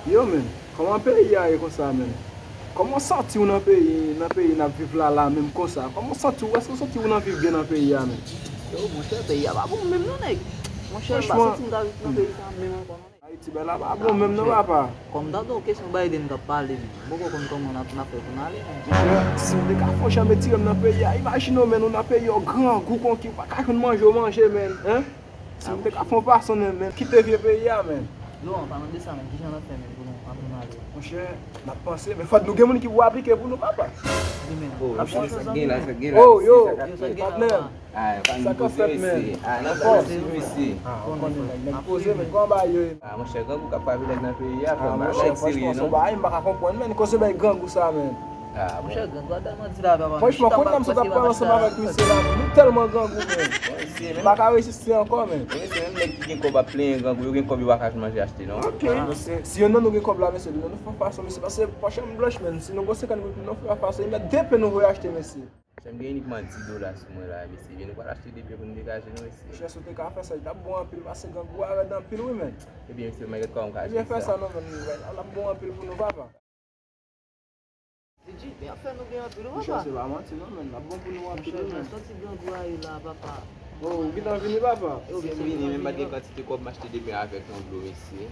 Yo men, koman peyi a e kon sa men? Koman santi ou nan peyi nan viv la men kon sa? Koman santi ou, eske santi ou nan viv gen nan peyi a men? Yo, mon cher, peyi a ba bon menm nou nèg. Mon cher, ba Franchement, soti mga vit nan peyi sa menm ankon nou nèg. Haïti ben la ba bon men nan ba pa? Comme d'ado, question Biden ka pale di. Boko kon comment na fait kon ale. Si ou de ka fò chanme tirem nan peyi a, imagine men ou nan peyi yo gran gou kon ki pa kakon manje men, hein? Si ou de ka fò pason men, kite vie peyi a men. Yo, an panan de sa men, ki jan la fait men pou nou ale. Mon cher, n'a pensé, mais faut nous gen moun ki pou aplike pour nous papa. Di men. Oh, Kapon sa sa gen la, zan. sa gen la. Oh, yo, Sa gen partner. la. Ah, Ça fan qu'a fait, man. Ah, nan D'accord. pose mesi. Ah, on connaît, nèg posé men kon ba yo. Ah, mon cher, quand vous capable d'être dans le pays, Ah, comme mon ça, cher, sérieux, franchement, son non? ba, il m'a comprendre men, ko se ben gang ou ça men. Ah, Mon bon. cher, gan gwa daman di la ba. Franchement, quand même ça t'a pas ensemble avec monsieur là, nous tellement gang ou men. C'est même Pas ka résister encore men. c'est même les qui ont plein gang, ils ont combien de manger acheter, non? OK. Si on nous gen comme là monsieur, nous faut pas ça monsieur parce que prochain blanche men, si nous go 50 minutes nous faut pas ça, il met deux pe nous acheter monsieur. J'aime bien uniquement 10 dollars sur moi là, mais c'est bien nous acheter des pieds pour nous dégager, non? Cher sauter ka faire ça, il t'a bon en pile parce que gang ou arrête dans pile oui men. Eh bien, monsieur, mais comme Il vient faire ça non men, on a bon en pile pour nous papa. Di, men afe nou gen apil Cher papa. c'est pas menti non men, la bon pour nous en Mon pile cher, men. soti gan gwa yo la papa. Oh, qui t'en vini papa? Yo, c'est bien, même pas des quantités comme acheter des pieds avec ton dos ici.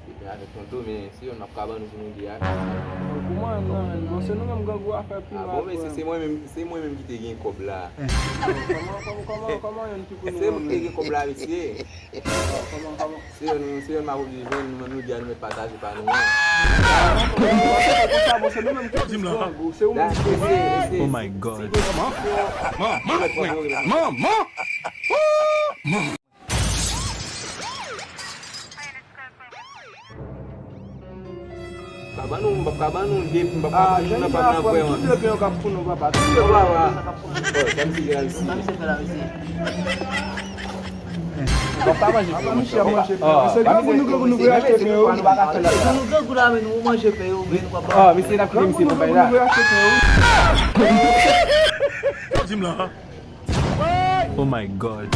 Des pieds avec ton dos, mais si on a pas nous pour nous dire. Comment non men, bon c'est nous même gang ou a faire pile. Ah bon, mais c'est moi-même qui te gagne comme là. Comment yon ti pou C'est moi nou qui te gagne comme là, monsieur. Comment Si on m'a obligé de nous dire de mettre pataje par nous. c'est nous même qui dis c'est où Oh my God. Mom. Kabanou dip, Ah, mbap j'ai nan pas pa nan tout kwen. le pays on pour nous papa. Tout le Oh, pays. Oh, dam si gran si. Mami se fè la mesi. Mbap manje Ah, pou mami cher mwen. manger. C'est quand nous voulons acheter c'est mais nous pas faire là. Nou gan gwa la men nou manje fè yo, ben nou pa Ah, mais c'est la crème c'est pour là. Oh my God.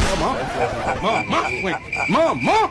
Mom.